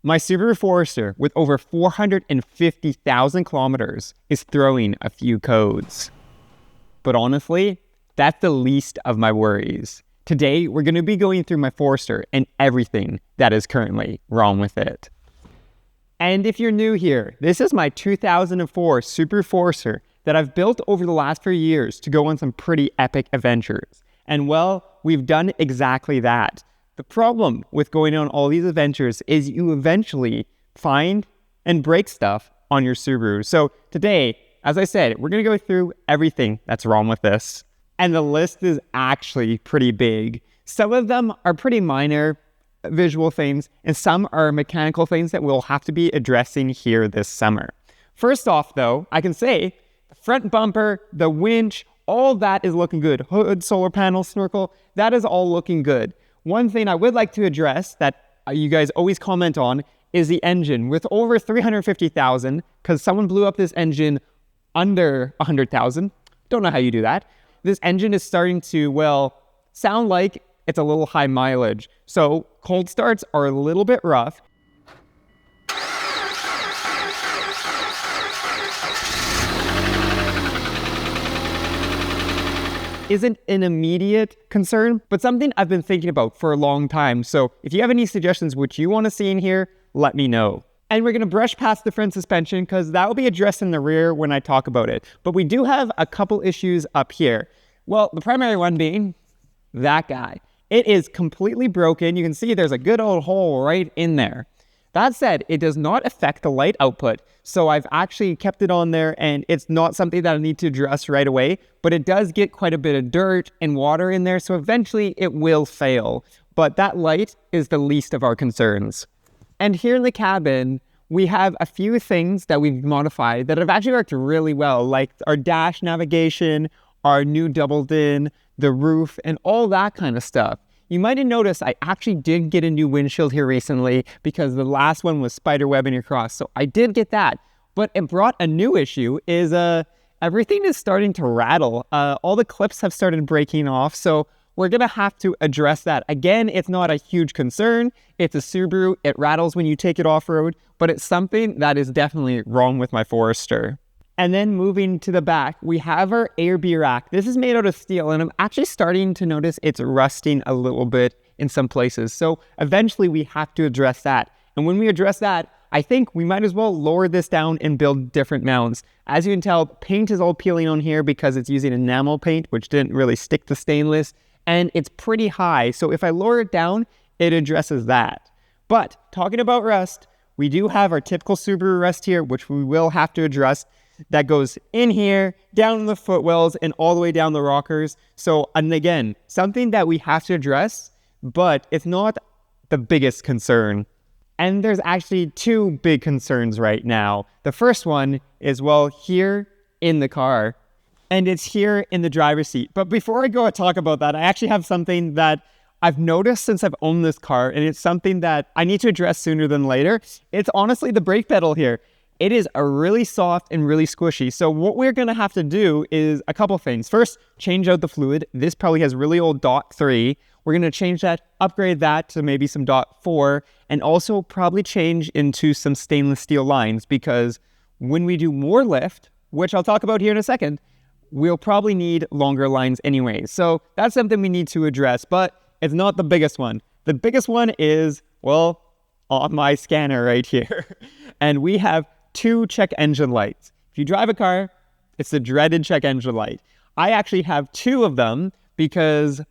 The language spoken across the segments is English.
My Subaru Forester with over 450,000 kilometers is throwing a few codes. But honestly, that's the least of my worries. Today, we're going to be going through my Forester and everything that is currently wrong with it. And if you're new here, this is my 2004 Subaru Forester that I've built over the last few years to go on some pretty epic adventures. And well, we've done exactly that. The problem with going on all these adventures is you eventually find and break stuff on your Subaru. So today, as I said, we're going to go through everything that's wrong with this. And the list is actually pretty big. Some of them are pretty minor visual things, and some are mechanical things that we'll have to be addressing here this summer. First off, though, I can say the front bumper, the winch, all that is looking good. Hood, solar panel, snorkel, that is all looking good. One thing I would like to address that you guys always comment on is the engine. With over 350,000, because someone blew up this engine under 100,000. Don't know how you do that. This engine is starting to, well, sound like it's a little high mileage. So cold starts are a little bit rough. Isn't an immediate concern, but something I've been thinking about for a long time. So if you have any suggestions which you want to see in here, let me know. And we're going to brush past the front suspension because that will be addressed in the rear when I talk about it. But we do have a couple issues up here. Well, the primary one being that guy. It is completely broken. You can see there's a good old hole right in there. That said, it does not affect the light output. So I've actually kept it on there, and it's not something that I need to address right away, but it does get quite a bit of dirt and water in there. So eventually it will fail. But that light is the least of our concerns. And here in the cabin, we have a few things that we've modified that have actually worked really well, like our dash navigation, our new double din, the roof, and all that kind of stuff. You might have noticed I actually did get a new windshield here recently because the last one was spider webbing across. So I did get that, but it brought a new issue is everything is starting to rattle. All the clips have started breaking off. So we're going to have to address that. Again, it's not a huge concern. It's a Subaru. It rattles when you take it off-road, but it's something that is definitely wrong with my Forester. And then moving to the back, we have our AirB rack. This is made out of steel, and I'm actually starting to notice it's rusting a little bit in some places. So eventually we have to address that. And when we address that, I think we might as well lower this down and build different mounts. As you can tell, paint is all peeling on here because it's using enamel paint, which didn't really stick to stainless. And it's pretty high. So if I lower it down, it addresses that. But talking about rust, we do have our typical Subaru rust here, which we will have to address. That goes in here, down the footwells, and all the way down the rockers. So, and again, something that we have to address, but it's not the biggest concern. And there's actually two big concerns right now. The first one is, well, here in the car, and it's here in the driver's seat. But before I go and talk about that, I actually have something that I've noticed since I've owned this car, and it's something that I need to address sooner than later. It's honestly the brake pedal here. It is a really soft and really squishy. So what we're going to have to do is a couple things. First, change out the fluid. This probably has really old .3. We're going to change that, upgrade that to maybe some .4, and also probably change into some stainless steel lines because when we do more lift, which I'll talk about here in a second, we'll probably need longer lines anyway. So that's something we need to address, but it's not the biggest one. The biggest one is, well, on my scanner right here. And we have two check engine lights. If you drive a car, it's the dreaded check engine light. I actually have two of them because,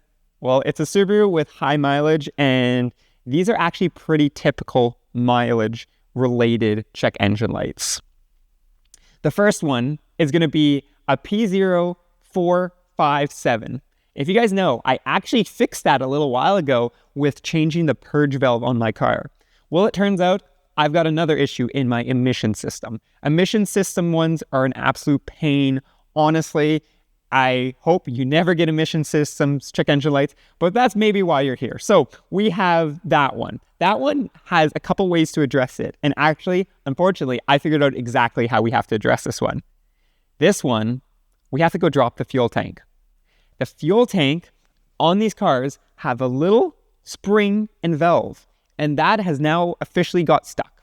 well, it's a Subaru with high mileage, and these are actually pretty typical mileage related check engine lights. The first one is going to be a P0457. If you guys know, I actually fixed that a little while ago with changing the purge valve on my car. Well, it turns out I've got another issue in my emission system. Emission system ones are an absolute pain. Honestly, I hope you never get emission systems check engine lights, but that's maybe why you're here. So we have that one. That one has a couple ways to address it. And actually, unfortunately, I figured out exactly how we have to address this one. This one, we have to go drop the fuel tank. The fuel tank on these cars have a little spring and valve. and that has now officially got stuck.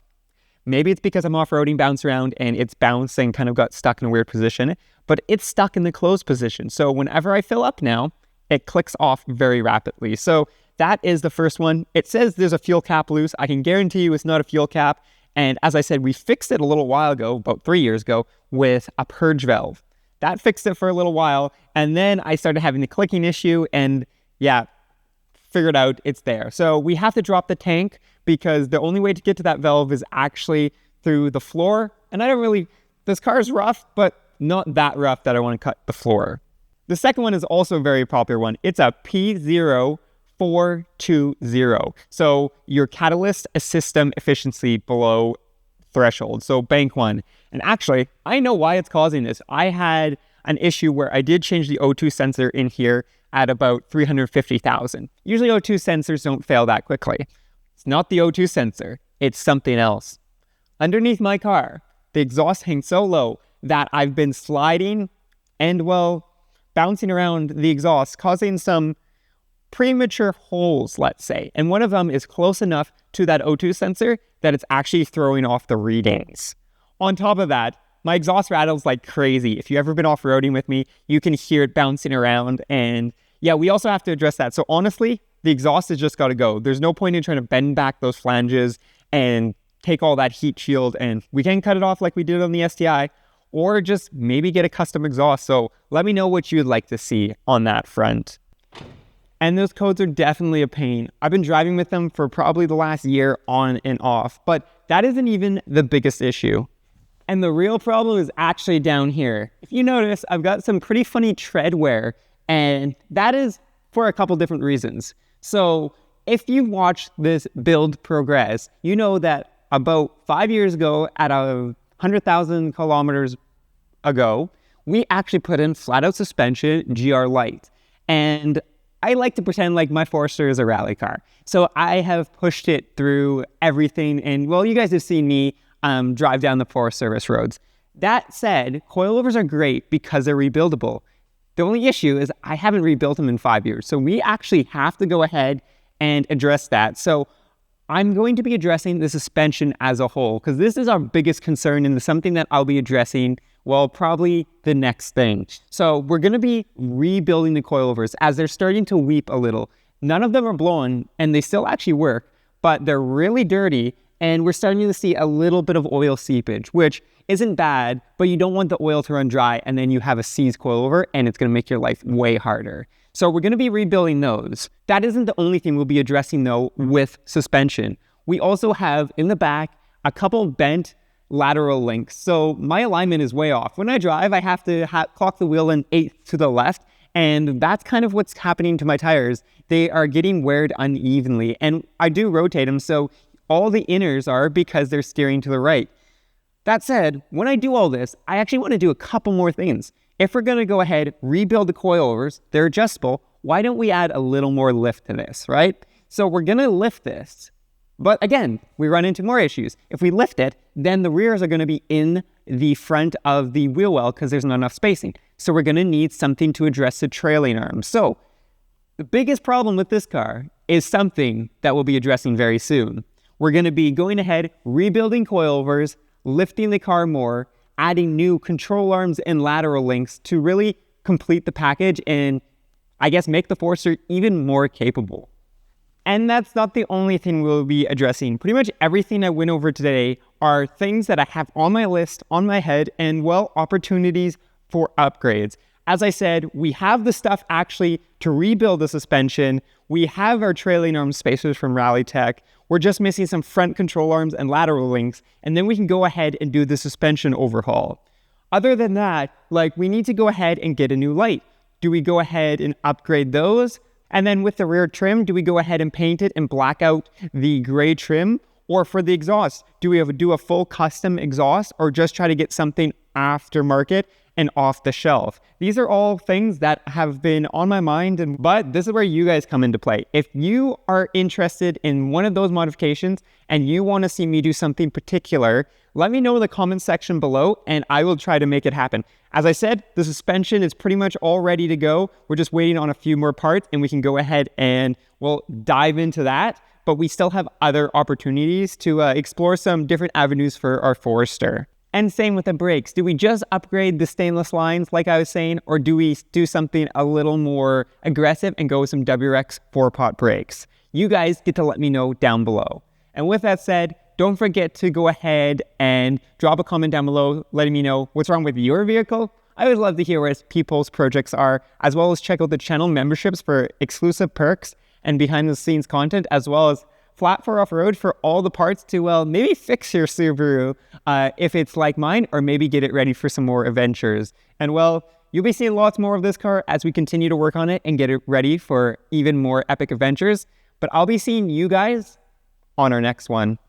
Maybe it's because I'm off-roading, bounce around, and it's bouncing, kind of got stuck in a weird position, but it's stuck in the closed position. So whenever I fill up now, it clicks off very rapidly. So that is the first one. It says there's a fuel cap loose. I can guarantee you it's not a fuel cap. And as I said, we fixed it a little while ago, about 3 years ago, with a purge valve. That fixed it for a little while. And then I started having the clicking issue and yeah, figured out it's there. So we have to drop the tank because the only way to get to that valve is actually through the floor. And I don't really, this car is rough, but not that rough that I want to cut the floor. The second one is also a very popular one. It's a P0420. So your catalyst system efficiency below threshold. So bank one. And actually, I know why it's causing this. I had an issue where I did change the O2 sensor in here at about 350,000. Usually O2 sensors don't fail that quickly. It's not the O2 sensor, it's something else. Underneath my car, the exhaust hangs so low that I've been sliding and, well, bouncing around the exhaust, causing some premature holes, let's say. And one of them is close enough to that O2 sensor that it's actually throwing off the readings. On top of that, my exhaust rattles like crazy. If you've ever been off-roading with me, you can hear it bouncing around. And yeah, we also have to address that. So honestly, the exhaust has just got to go. There's no point in trying to bend back those flanges and take all that heat shield. And we can cut it off like we did on the STI, or just maybe get a custom exhaust. So let me know what you'd like to see on that front. And those codes are definitely a pain. I've been driving with them for probably the last year on and off, but that isn't even the biggest issue. And the real problem is actually down here. If you notice, I've got some pretty funny tread wear, and that is for a couple different reasons. So if you've watched this build progress, you know that about 5 years ago, at 100,000 kilometers ago, we actually put in flat-out suspension GR Light. And I like to pretend like my Forester is a rally car. So I have pushed it through everything. And well, you guys have seen me drive down the Forest Service roads. That said, coilovers are great because they're rebuildable. The only issue is I haven't rebuilt them in 5 years. So we actually have to go ahead and address that. So I'm going to be addressing the suspension as a whole because this is our biggest concern and something that I'll be addressing, well, probably the next thing. So we're going to be rebuilding the coilovers as they're starting to weep a little. None of them are blown and they still actually work, but they're really dirty. And we're starting to see a little bit of oil seepage, which isn't bad, but you don't want the oil to run dry and then you have a seized coilover and it's going to make your life way harder. So we're going to be rebuilding those. That isn't the only thing we'll be addressing though with suspension. We also have in the back a couple bent lateral links. So my alignment is way off. When I drive, I have to clock the wheel an eighth to the left. And that's kind of what's happening to my tires. They are getting weared unevenly and I do rotate them. So all the inners are because they're steering to the right. That said, when I do all this, I actually want to do a couple more things. If we're going to go ahead, rebuild the coilovers, they're adjustable, why don't we add a little more lift to this, right? So we're going to lift this. But again, we run into more issues. If we lift it, then the rears are going to be in the front of the wheel well because there's not enough spacing. So we're going to need something to address the trailing arm. So the biggest problem with this car is something that we'll be addressing very soon. We're going to be going ahead, rebuilding coilovers, lifting the car more, adding new control arms and lateral links to really complete the package and I guess make the Forester even more capable. And that's not the only thing we'll be addressing. Pretty much everything I went over today are things that I have on my list, on my head, and well, opportunities for upgrades. As I said, we have the stuff actually to rebuild the suspension. We have our trailing arm spacers from Rallytech. We're just missing some front control arms and lateral links, and then we can go ahead and do the suspension overhaul. Other than that, like we need to go ahead and get a new light. Do we go ahead and upgrade those? And then with the rear trim, do we go ahead and paint it and black out the gray trim? Or for the exhaust, do we do a full custom exhaust or just try to get something aftermarket and off the shelf? These are all things that have been on my mind, but this is where you guys come into play. If you are interested in one of those modifications and you want to see me do something particular, let me know in the comment section below and I will try to make it happen. As I said, the suspension is pretty much all ready to go. We're just waiting on a few more parts and we can go ahead and we'll dive into that. but we still have other opportunities to explore some different avenues for our Forester. And same with the brakes. Do we just upgrade the stainless lines like I was saying, or do we do something a little more aggressive and go with some WRX 4-pot brakes? You guys get to let me know down below. And with that said, don't forget to go ahead and drop a comment down below letting me know what's wrong with your vehicle. I always love to hear what people's projects are, as well as check out the channel memberships for exclusive perks and behind the scenes content, as well as Flat for Off-Road for all the parts to, well, maybe fix your Subaru if it's like mine, or maybe get it ready for some more adventures. And well, you'll be seeing lots more of this car as we continue to work on it and get it ready for even more epic adventures. But I'll be seeing you guys on our next one.